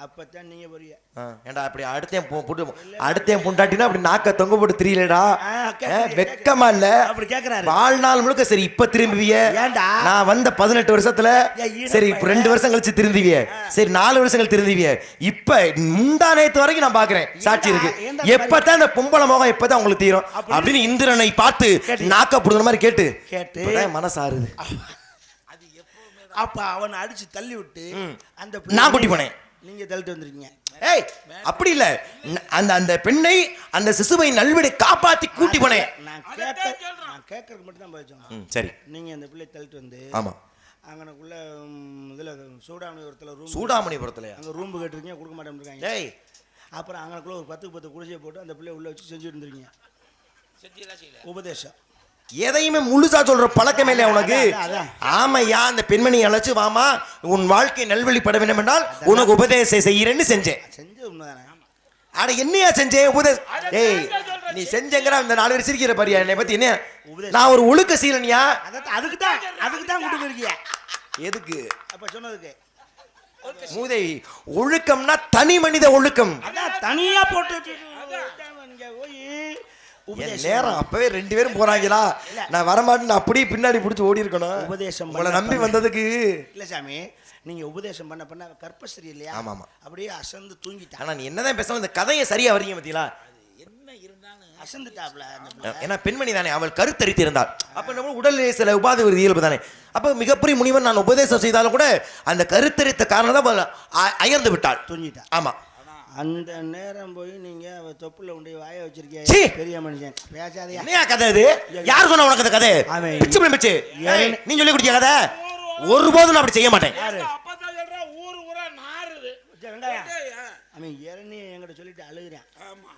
அப்பதான் நீங்க போறீங்க. ஏண்டா அப்படி அடுத்தேன் புண்டாட்டினா அப்படி நாக்க தொங்க போட்டு தெரியலடா, வெக்கமா இல்ல? அப்படி கேக்குறாரு. வாழ்நாள் முழுக்க சரி இப்ப திரும்புவிய, நான் வந்த 18 வருஷத்துல சரி 2 வருஷம் கழிச்சு திரும்பிவிய, சரி 4 வருஷம் கழிச்சு திரும்பிவிய, இப்ப முந்தா நேத்து வரைக்கும் நான் பாக்குறேன், சாட்சி இருக்கு. எப்பதான் இந்த பொம்பளை முகம் எப்பதான் உங்களுக்கு தீரும் அப்படின்னு இந்திரனை பார்த்து நாக்க புடுங்கிற மாதிரி கேட்டு கேட்டு மனசாருது. அப்ப அவனை அடிச்சு தள்ளி விட்டு அந்த நான் கூட்டி போனேன், நீங்க தள்ளிட்டு வந்திருக்கீங்க. ஏய் அப்படி இல்ல, அந்த அந்த பெண்ணை அந்த சிசுவை நல்விடை காப்பாத்தி கூட்டி போனேன். நான் கேட்கறதுக்கு மட்டும் தான் போயிச்சோம். சரி, நீங்க அந்த பிள்ளை தள்ளிட்டு வந்து ஆமா அங்கனக்குள்ள இதுல சூடாமணிபுரத்துல ரூம், சூடாமணிபுரத்துல அங்க ரூம் கேட்டிருக்கீங்க, கொடுக்க மாட்டேன். ஏய் அப்புறம் அங்கனக்குள்ள ஒரு 10 குடிசையை போட்டு அந்த பிள்ளை உள்ள வச்சு செஞ்சுட்டு இருந்திருக்கீங்க. உபதேசம் எதையுமே முழுசா சொல்ற பழக்கமே இல்லையா உனக்கு? ஆமையா, அந்த பெண்மணி அழைச்சு வாமா, உன் வாழ்க்கை நல்வழிப்பட வேண்டும் என்றால் உனக்கு உபதேசம் செய்யறேன்னு செஞ்சேன். செஞ்சது உண்மைதானே? அட என்னையா செஞ்சேன் உபதேசம்? ஏய் நீ செஞ்சங்கற இந்த 4 பேர் சிரிக்கிற பாரியா என்னை பத்தி? என்ன நான் ஒரு ஒழுக்க சீலனியா? அதுக்கு தான் கூட்டி போயிருக்கியா? எதுக்கு அப்ப சொன்னதுக்கு மூதை ஒழுக்கம்னா தனி மனித ஒழுக்கம். அதான் தனியா போட்டு நேரம் அப்பவே 2 பேரும் போறாங்களா, நான் வரமாட்டேன்னு அப்படியே பின்னாடி பிடிச்சி ஓடி இருக்கணும். உபதேசம் உங்களை நம்பி வந்ததுக்கு இல்ல சாமி, நீங்க உபதேசம் பண்ண கற்பஸ்திரி இல்லையா? ஆமா அப்படியே அசந்து தூங்கிட்டா. ஆனா நீ என்னதான் பேசலாம், இந்த கதையை சரியா வரீங்க பத்தியா? என்ன இருந்தாலும் அசந்துட்டாப்ல. ஏன்னா பெண்மணி தானே, அவள் கருத்தரித்து இருந்தாள். அப்ப நம்ம உடலில் சில உபாதை ஒரு இயல்பு தானே. அப்ப மிகப்பெரிய முனிவன் நான் உபதேசம் செய்தாலும் கூட அந்த கருத்தரித்த காரணம் தான் அயர்ந்து விட்டாள், தூங்கிட்டா. ஆமா, அந்த நேரம் போய் நீங்க தொப்புல உண்டைய வாய வச்சிருக்கீங்க. பெரிய மனுஷன் பேசாதே. என்ன கதை இது? யார் சொன்ன உனக்கு அந்த கதை? பிச்சு பிச்சு நீ சொல்லி கொடுத்திய கதை? ஒருபோதும் நான் அப்படி செய்ய மாட்டேன். அவன் இறனி என்கிட்ட சொல்லிட்டு அழுகுறேன்.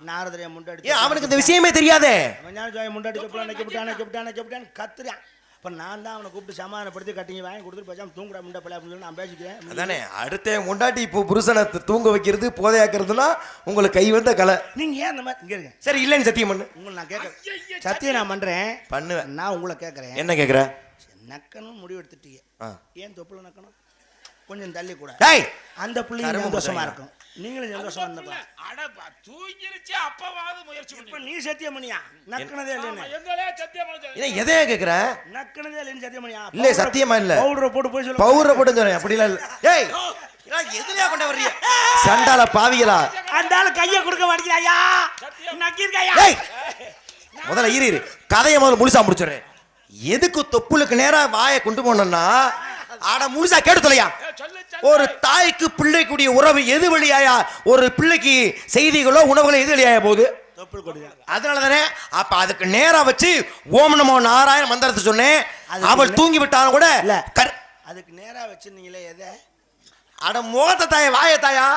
நாரதரைய முண்டாடி அவனுக்கு இந்த விஷயமே தெரியாதே. முண்டாடி தொப்புல கத்துறான். இப்போ நான் தான் அவனை கூப்பிட்டு சமாதானப்படுத்தி கட்டிங்க வாங்கி கொடுத்துட்டு பேசாமல் தூங்குடா முண்டை பிள்ளை அப்படின்னு சொல்லி நான் பேசிக்கிறேன். அதானே அடுத்த முண்டாட்டி இப்போ புருஷனை தூங்க வைக்கிறது போதையாக்குறதுன்னா உங்களுக்கு கை வந்த கலை. நீங்கள் ஏன் அந்த மாதிரி இங்கே இருங்க. சரி இல்லைன்னு சத்தியம் பண்ணு. உங்களை நான் கேட்குறேன், சத்தியம் நான் பண்ணுறேன், பண்ணுவேன். நான் உங்களை கேட்குறேன், என்ன கேட்குறேன்? நக்கணும் முடிவு எடுத்துட்டீங்க, ஏன் தொப்புல நக்கணும்? கொஞ்சம் தள்ளி கூட அந்த பிள்ளை சந்தோஷமா இருக்கும், நீங்களும் சந்தோஷமா இருந்தப்ப தூங்கிருச்சு. அப்பவாவது முயற்சி இப்ப நீ சத்தியம் பண்ணியா? நக்கனதே இல்லைன்னு எதையா கேக்குற? நக்கனதே இல்லைன்னு சத்தியம் பண்ணியா? இல்ல சத்தியமா இல்ல. பவுடரை போட்டு போய் சொல்ல, பவுடரை போட்டு சொல்றேன் அப்படிலாம் இல்ல. ஏய் எதுலயா கொண்டு வர்றீங்க சண்டால பாவிகளா? அந்த ஆளு கையை கொடுக்க மாட்டேங்கிறாயா? நக்கிருக்காயா? ஏய் முதல்ல இரு கதையை முதல்ல முழுசா முடிச்சுறேன். எதுக்கு தொப்புளுக்கு நேரா வாயை கொண்டு போனோம்னா, ஆட முழுசா கேட்டு தொலையா. ஒரு தாய்க்கு பிள்ளைக்குரிய உறவு எது வழியாயா? ஒரு பிள்ளைக்கு செய்திகளோ உணவுகளோ எது வழியாயா போகுது? அதனால தானே அப்ப அதுக்கு நேரா வச்சு ஓம் நமோ நாராயண மந்திரத்தை சொன்னேன். அவள் தூங்கி விட்டாலும் கூட அதுக்கு நேரா வச்சிருந்தீங்களே எதை? அட முகத்தை தாய வாய தாயா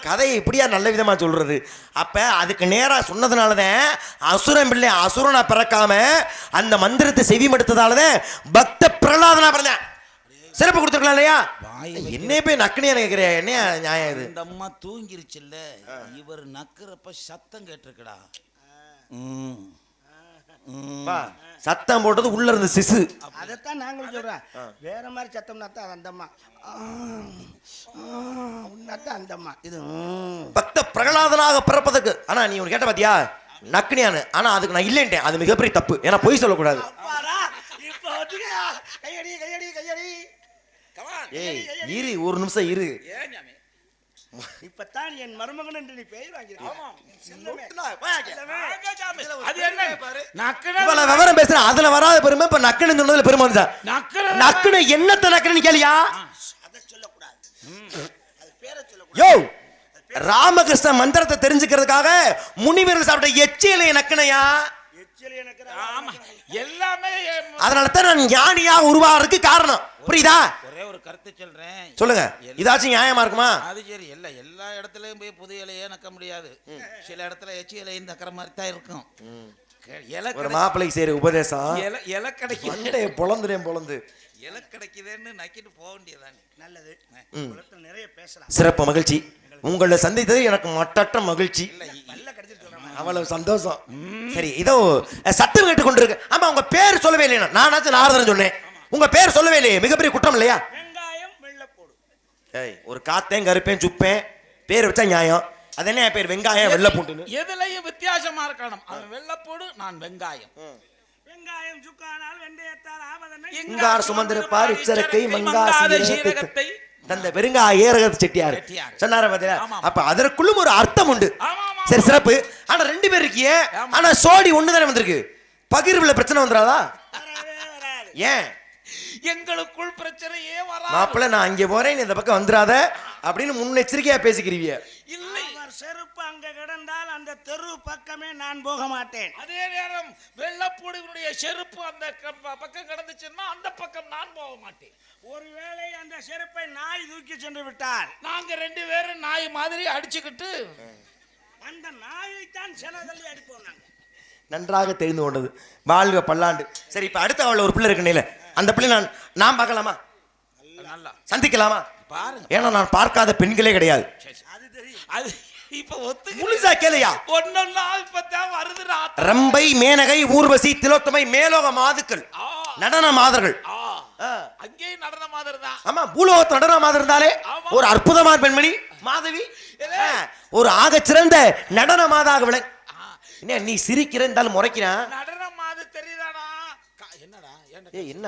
கதையை இப்படியா நல்ல விதமா சொல்றது? அப்ப அதுக்கு நேரா சொன்னதுனாலதான் அசுரன் பிள்ளை அசுரனா பிறக்காம அந்த மந்திரத்தை செவிமடுத்ததாலதான் பக்த பிரகலாதனா பிறந்தேன். சிறப்பு கொடுத்துருக்கலாம் இல்லையா? என்ன போய் நக்குனே கேக்குறேன், என்ன நியாயம் இது? இந்த அம்மா தூங்கிருச்சுல்ல, இவர் நக்குறப்ப சத்தம் கேட்டிருக்கடா. சத்தம் போட்டது உள்ள இருந்த சிசு. அதைத்தான் நாங்களும் சொல்றோம். வேற மாதிரி சத்தம்னா தான் அந்த அம்மா, அந்த அம்மா இது பக்த பிரகலாதனாக பிறப்பதற்கு. ஆனா நீ உனக்கு கேட்ட பாத்தியா நக்குனியானு? ஆனா அதுக்கு நான் இல்லைன்ட்டேன். அது மிகப்பெரிய தப்பு. ஏன்னா பொய் சொல்லக்கூடாது. ஏய் இரு ஒரு நிமிஷம் இரு. இப்பதான் என் மருமகன் என்று நீ பெயர் விவரம் பேசுறேன். அதுல வராத பெருமை இப்ப நக்கனு சொன்னதுல பெருமை வந்துச்சா? நக்கனு என்னத்த நக்கனு கேளியா? யோ ராமகிருஷ்ண மந்திரத்தை தெரிஞ்சுக்கிறதுக்காக முனிவர்கள் சாப்பிட்ட எச்சியலை நக்கனையா? எல்லாமே அதனாலதான் நான் ஞானியா உருவாகிறதுக்கு காரணம். புரியுதா? ஒரே ஒரு கருத்து சொல்றேன், சொல்லுங்க. இதாச்சும் நியாயமா இருக்குமா? அது சரி. எல்லா இடத்துலயும் போய் புது இலையே நக்க முடியாது. சில இடத்துல எச்சி இலையும் நக்கிற மாதிரி தான் இருக்கும். ஒரு மாப்பிள்ளைக்கு சரி உபதேசம் இலை கிடைக்குது, பொழந்து இலை கிடைக்குதுன்னு நக்கிட்டு போக வேண்டியதானே. நல்லது. நிறைய பேசலாம். சிறப்பு மகிழ்ச்சி. உங்களை சந்தித்தது எனக்கு மட்டற்ற மகிழ்ச்சி. அவ்வளவு சந்தோஷம். சரி இதோ சத்தம் கேட்டு கொண்டிருக்கு. ஆமா உங்க பேர் சொல்லவே இல்லையா? நானாச்சும் நாரதன் சொன்னேன், உங்க பேர் சொல்லவே இல்லையே. மிகப்பெரிய குற்றம் இல்லையா? வெங்காயம் வெள்ளப்பூடு. ஏய் ஒரு காத்தேன் கருப்பேன் சுப்பேன் பேர் வச்சா நியாயம். அது என்ன பேர் வெங்காயம் வெள்ளை பூண்டுன்னு? எதுலயும் வித்தியாசமா இருக்கணும். அவன் வெள்ளைப்பூடு, நான் வெங்காயம். வெங்காயம் சுக்கானால் வெந்தயத்தால் ஆவதென்ன? இங்கார் சுமந்திருப்பார் இச்சரக்கை மங்காசி சீரகத்தை தந்த பெருங்காய ஏரகத்து செட்டியார் சொன்னார பாத்தியா? அப்ப அதற்குள்ளும் ஒரு அர்த்தம் உண்டு. சரி சிறப்பு. ஆனா 2 பேர் இருக்கியே, ஆனா சோடி ஒண்ணுதானே வந்திருக்கு. பகிர்வுல பிரச்சனை வந்துடாதா? ஏன் எங்களுக்குள் பிரச்சனையே வராது. மாப்பிள்ள நான் அங்கே போறேன், இந்த பக்கம் வந்துடாத அப்படின்னு முன்னெச்சரிக்கையா பேசிக்கிறீங்க. இல்லை, செருப்பு அங்க கிடந்தால் அந்த தெரு பக்கமே நான் போக மாட்டேன். அதே நேரம் வெள்ளப்பூடினுடைய செருப்பு அந்த பக்கம் கிடந்துச்சுன்னா அந்த பக்கம் நான் போக மாட்டேன். ஒருவேளை அந்த செருப்பை நாய் தூக்கி சென்று விட்டால் நாங்க 2 பேரும் நாய் மாதிரி அடிச்சுக்கிட்டு அந்த நாயைத்தான் செலதள்ளி அடிப்போம் நாங்க. நன்றாக தெரிந்து கொண்டது. வாழ்க பல்லாண்டு. சரி, இப்ப அடுத்த அவள் ஒரு பிள்ளை இருக்கணையில அந்த பிள்ளை நான் பார்க்கலாமா? நல்லா சந்திக்கலாமா? பாருங்க. ஏன்னா நான் பார்க்காத பெண்களே கிடையாது. அது தெரியும். அது இப்ப முழுசா கேளையா? ஒன்னொன்னா இப்பதான் வருது. ரம்பை, மேனகை, ஊர்வசி, திலோத்தமை, மேலோக மாதுக்கள், நடன மாதர்கள். அங்கேயும் நடன மாதிரி தான். ஆமா, பூலோகத்து நடன மாதிரி இருந்தாலே ஒரு அற்புதமான பெண்மணி மாதவி, ஒரு ஆக சிறந்த நடன மாதாக விளை. என்ன நீ சிரிக்கிற இருந்தாலும் முறைக்கிறான்? நடன மாது தெரியுதானா? என்னடா என்ன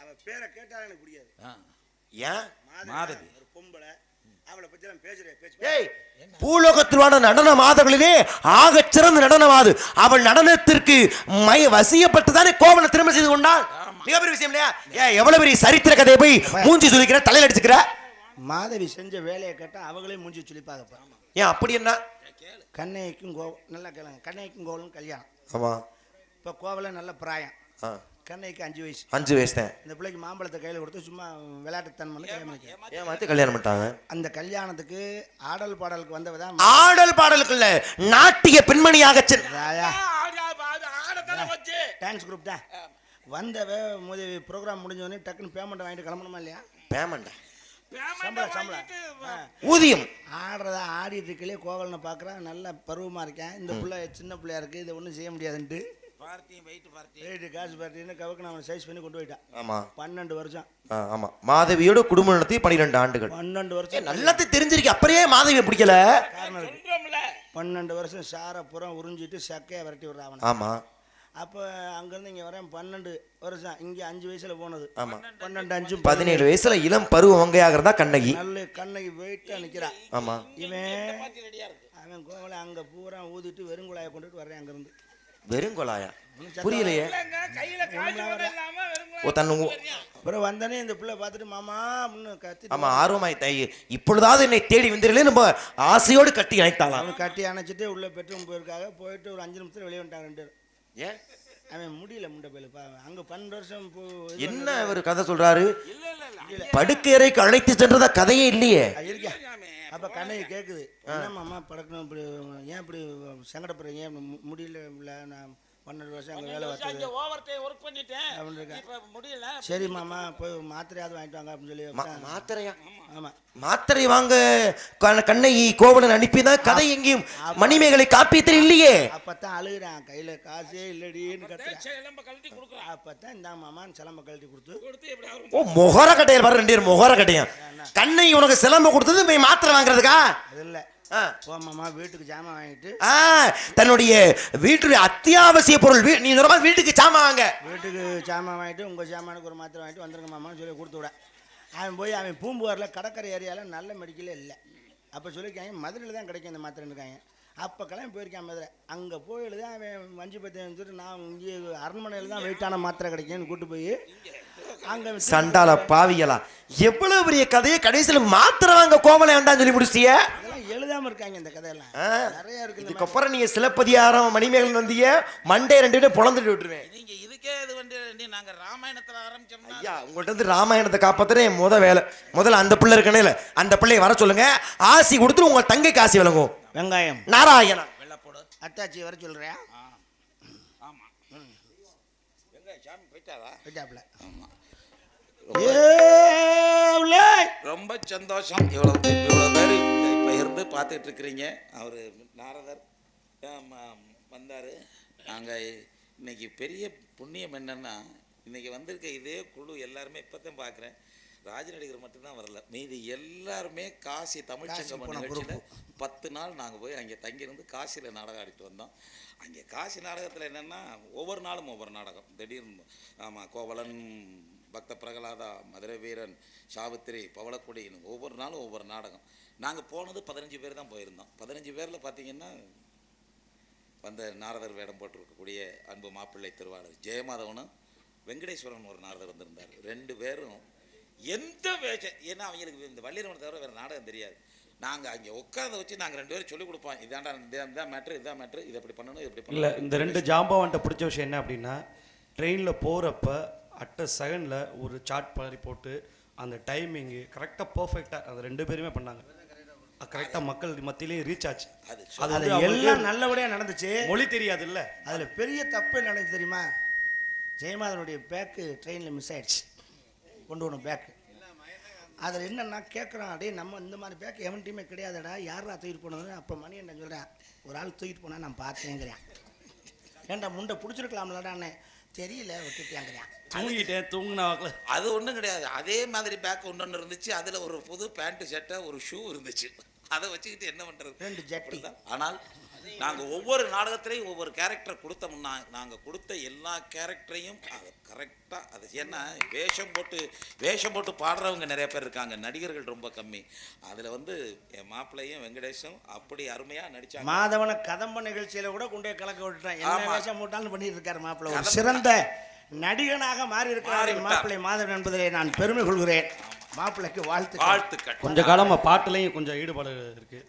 அவ பேரை கேட்டாலும் எனக்கு புரியாது. ஏன் மாதவி ஒரு பொம்பளை, அவளை பத்தி நான் பேசுறேன். ஏய், பூலோகத்திலான நடன மாதர்களிலே ஆக சிறந்த நடனமாது. அவள் நடனத்திற்கு வசியப்பட்டுதானே கோவனை திரும்ப செய்து கொண்டாள். மிகப்பெரிய விஷயம் இல்லையா? ஏன் எவ்வளவு பெரிய சரித்திர கதையை போய் மூஞ்சி சுளிக்கிற, தலையில் அடிச்சுக்கிற? மாதவி செஞ்ச வேலையை கேட்டா அவங்களே மூஞ்சி சுளிப்பாக. ஏன் அப்படி என்ன? கண்ணைக்கும் கோவம் நல்லா கேளுங்க. கண்ணைக்கும் கோவலும் கல்யாணம். ஆமா, இப்போ கோவல நல்ல பிராயம். கண்ணைக்கு 5 வயசு. 5 வயசு தான். இந்த பிள்ளைக்கு மாம்பழத்தை கையில் கொடுத்து சும்மா விளையாட்டுத்தன்மை ஏமாத்தி கல்யாணம் பண்ணிட்டாங்க. அந்த கல்யாணத்துக்கு ஆடல் பாடலுக்கு வந்தவதான். ஆடல் பாடலுக்குள்ள நாட்டிய பெண்மணியாக டான்ஸ் குரூப் தான் வந்தவ. முதல் ப்ரோக்ராம் முடிஞ்சோடனே டக்குன்னு பேமெண்ட் வாங்கிட்டு கிளம்பணுமா இல்லையா? பேமெண்ட் சம்பளம் ஊதியம். ஆடுறதா ஆடிட்டு இருக்கலே கோவலனை பார்க்குறான். நல்ல பருவமாக இருக்கேன். இந்த பிள்ளை சின்ன பிள்ளையா இருக்குது, இதை ஒன்றும் செய்ய முடியாதுன்ட்டு வெயிட்டு காசு பார்ட்டின்னு கவக்கு அவனை சைஸ் பண்ணி கொண்டு போயிட்டான். ஆமாம், 12 வருஷம். ஆமாம், மாதவியோட குடும்பம் நடத்தி 12 ஆண்டுகள். 12 வருஷம் நல்லாத்தையும் தெரிஞ்சிருக்கு. அப்படியே மாதவியை பிடிக்கல. 12 வருஷம் சாரை புறம் உறிஞ்சிட்டு சக்கையை விரட்டி விடுறான். ஆமாம், அப்போ அங்கேருந்து இங்கே வரேன் 12 வருஷம். இங்கே 5 வயசுல போனது. ஆமாம், 12 5 17 வயசுல இளம் பருவ வங்கையாகிறதா கண்ணகி. நல்ல கண்ணகி வெயிட்டா நிற்கிறான். ஆமாம், அவன் கோவலை அங்கே பூரா ஊதிட்டு வெறுங்குழாயை கொண்டுட்டு வர்றேன். அங்கேருந்து வெறுங்கொலாயா? புரியலையே. அப்புறம் வந்தானே இந்த பிள்ளை பார்த்துட்டு மாமா அப்படின்னு கத்தி. ஆமா, ஆர்வமாய் தாய் இப்பொழுதாவது என்னை தேடி வந்துடலே நம்ம ஆசையோடு கட்டி அணைத்தாலாம். அவன் கட்டி அணைச்சிட்டு உள்ள பெட்ரூம் போயிருக்காங்க. போயிட்டு ஒரு 5 நிமிஷத்துல வெளியே வந்துட்டாங்க 2 பேரும். ஏன் அவன் முடியல முண்டை போயிலுப்பா. அங்கே 12 வருஷம் என்ன ஒரு கதை சொல்றாரு? படுக்கையறைக்கு அழைத்து சென்றதா கதையே இல்லையே. இருக்கா? அப்போ கண்ணையை கேட்குது, என்ன மாமா படக்கணும் இப்படி, ஏன் இப்படி சங்கடப்படுறீங்க? முடியல இல்லை, நான் 12 வருஷம் அங்கே வேலை பார்த்தது அப்படின்னு. சரி மாமா போய் மாத்திரையாவது வாங்கிட்டு வாங்க அப்படின்னு சொல்லி. மாத்திரையா? ஆமாம், மாத்திரை வாங்க கண்ணகி கோவலன் அனுப்பிதான் கதை எங்கேயும் மணிமேகலை காப்பியத்தில் இல்லையே. அப்பத்தான் அழுகுறான், கையில காசே இல்லடின்னு கத்துறான். அப்பத்தான் இந்த மாமான்னு சிலம்ப கழட்டி கொடுத்து. ஓ, முகர கட்டையில் வர 2 பேரும் முகர கட்டையும். கண்ணகி உனக்கு சிலம்ப கொடுத்தது மாத்திரை வாங்குறதுக்கா? அது இல்லை, மாமா வீட்டுக்கு ஜாமான் வாங்கிட்டு தன்னுடைய வீட்டு அத்தியாவசிய பொருள் நீ சொல்ற வீட்டுக்கு ஜாமான் வாங்க. வீட்டுக்கு ஜாமான் வாங்கிட்டு உங்க ஜாமானுக்கு ஒரு மாத்திரை வாங்கிட்டு வந்துருங்க மாமான்னு சொல்லி கொடுத்து விட. அவன் போய் அவன் பூம்புகாரில் கடற்கரை ஏரியாவில் நல்ல மெடிக்கலே இல்லை. அப்போ சொல்லியிருக்காங்க மதுரையில் தான் கிடைக்கும் இந்த மாத்திரைன்னு இருக்காங்க. அப்போ கிளம்பி போயிருக்கான் மதுரை. அங்கே போயிட்டு தான் அவன் மஞ்சு பற்றி வந்துட்டு நான் இங்கே அரண்மனையில் தான் வெயிட்டான மாத்திரை கிடைக்கும்னு கூட்டு போய் அங்கே சண்டால பாவிகளா எவ்வளவு பெரிய கதையை கடைசியில் மாத்திரை வாங்க கோவலை வேண்டாம்னு சொல்லி முடிச்சிய. அதெல்லாம் எழுதாமல் இருக்காங்க இந்த கதையெல்லாம் நிறைய இருக்கு. இதுக்கப்புறம் நீங்கள் சிலப்பதிகாரம் மணிமேகலை வந்திய மண்டே 2 பேரும் பொழந்துட்டு விட்டுருவேன். நீங்க இதுக்கே இது வந்து நாங்க ராமாயணத்துல ஆரம்பிச்சோம்னா ஐயா உங்கள்கிட்ட இருந்து ராமாயணத்தை காப்பாத்துறே வேலை. முதல்ல அந்த பிள்ளை இருக்கனே அந்த பிள்ளையை வர சொல்லுங்க. ஆசி கொடுத்துட்டு உங்க தங்கைக்கு ஆசி வழங்கும். வெங்காயம் நாராயணா வெள்ளப்போடு அத்தாச்சி வர சொல்றியா? ஆமா, வெங்காயம் சாமி போயிட்டாரா? போயிட்டாப்ல. ரொம்ப சந்தோஷம். இவ்வளோ பேர் இப்போ இருந்து பார்த்துட்டு இருக்கிறீங்க. அவர் நாரதர் வந்தார். நாங்கள் இன்னைக்கு பெரிய புண்ணியம் என்னன்னா, இன்னைக்கு வந்திருக்க இதே குழு எல்லாருமே இப்போ தான் பார்க்குறேன். ராஜ நடிகர் மட்டும்தான் வரல, மீதி எல்லாருமே காசி தமிழ் காசி சங்கம் போன நிகழ்ச்சியில் 10 நாள் நாங்கள் போய் அங்கே தங்கியிருந்து காசியில் நாடகம் ஆடிட்டு வந்தோம். அங்கே காசி நாடகத்தில் என்னென்னா ஒவ்வொரு நாளும் ஒவ்வொரு நாடகம். திடீர்னு ஆமாம், கோவலன், பக்த பிரகலாதா, மதுரை வீரன், சாவித்திரி, பவளக்குடின்னு ஒவ்வொரு நாளும் ஒவ்வொரு நாடகம். நாங்கள் போனது 15 பேர் தான் போயிருந்தோம். 15 பேரில் பார்த்தீங்கன்னா வந்த நாரதர் வேடம் போட்டிருக்கக்கூடிய அன்பு மாப்பிள்ளை திருவாளர் ஜெயமாதவனும் வெங்கடேஸ்வரன் ஒரு நாரதர் வந்திருந்தார். 2 பேரும் எந்த வேஷம், ஏன்னா அவங்களுக்கு இந்த வள்ளிரமனை தவிர வேறு நாடகம் தெரியாது. நாங்கள் அங்கே உட்கார்ந்து வச்சு நாங்கள் 2 பேரும் சொல்லிக் கொடுப்போம். இதாண்டா இதான் மேட்ரு, இதான் மேட்ரு, இதை எப்படி பண்ணணும், இப்படி பண்ணணும். இல்லை, இந்த 2 ஜாம்பவான்ட்ட பிடிச்ச விஷயம் என்ன அப்படின்னா, ட்ரெயினில் போகிறப்ப அட்ட செகண்டில் ஒரு சார்ட் மாதிரி போட்டு அந்த டைமிங்கு கரெக்டாக பர்ஃபெக்டாக அந்த 2 பேருமே பண்ணாங்க. கரெக்டாக மக்கள் மத்தியிலேயே ரீச் ஆச்சு. அது எல்லாம் நல்லபடியாக நடந்துச்சு. மொழி தெரியாது இல்லை, அதில் பெரிய தப்பு என்ன நடந்துச்சு தெரியுமா? ஜெயமாதனுடைய பேக்கு ட்ரெயினில் மிஸ் ஆயிடுச்சு. கொண்டு வரணும் பேக்கு. அதில் என்னென்னா கேட்குறான், அப்படியே நம்ம இந்த மாதிரி பேக்கு எவன்ட்டையுமே கிடையாதுடா, யாரா தூக்கிட்டு போனது? அப்போ மணி என்ன சொல்கிறேன், ஒரு ஆள் தூக்கிட்டு போனால் நான் பார்த்தேங்கிறேன். ஏன்டா முண்டை பிடிச்சிருக்கலாம்லடான்னு தெரியல, விட்டுட்டேங்கிறேன். தூங்கிட்டேன், தூங்கின வாக்கில். அது ஒன்றும் கிடையாது. அதே மாதிரி பேக் ஒன்று இருந்துச்சு. அதில் ஒரு புது பேண்ட்டு சட்டை, ஒரு ஷூ இருந்துச்சு. அதை வச்சுக்கிட்டு என்ன பண்ணுறது? 2 ஜட்டி தான். ஆனால் நாங்கள் ஒவ்வொரு நாடகத்திலையும் ஒவ்வொரு கேரக்டர் கொடுத்தோம்னா, நாங்கள் கொடுத்த எல்லா கேரக்டரையும் அது கரெக்டாக, அது ஏன்னா வேஷம் போட்டு பாடுறவங்க நிறைய பேர் இருக்காங்க, நடிகர்கள் ரொம்ப கம்மி. அதில் என் மாப்பிள்ளையும் வெங்கடேஷும் அப்படி அருமையாக நடித்தாங்க. மாதவனை கதம்ப நிகழ்ச்சியில் கூட கொண்டே கலக்க விட்டுட்டான். என்ன வேஷம் போட்டாலும் பண்ணிட்டு இருக்காரு மாப்பிள்ளை. ஒரு சிறந்த நடிகனாக மாறி இருக்கிறார் மாப்பிள்ளை மாதவன் என்பதிலே நான் பெருமை கொள்கிறேன். மாப்பிள்ளைக்கு வாழ்த்துக்கள். கொஞ்ச காலமா பாட்டுலையும் கொஞ்சம் ஈடுபாடு இருக்கு.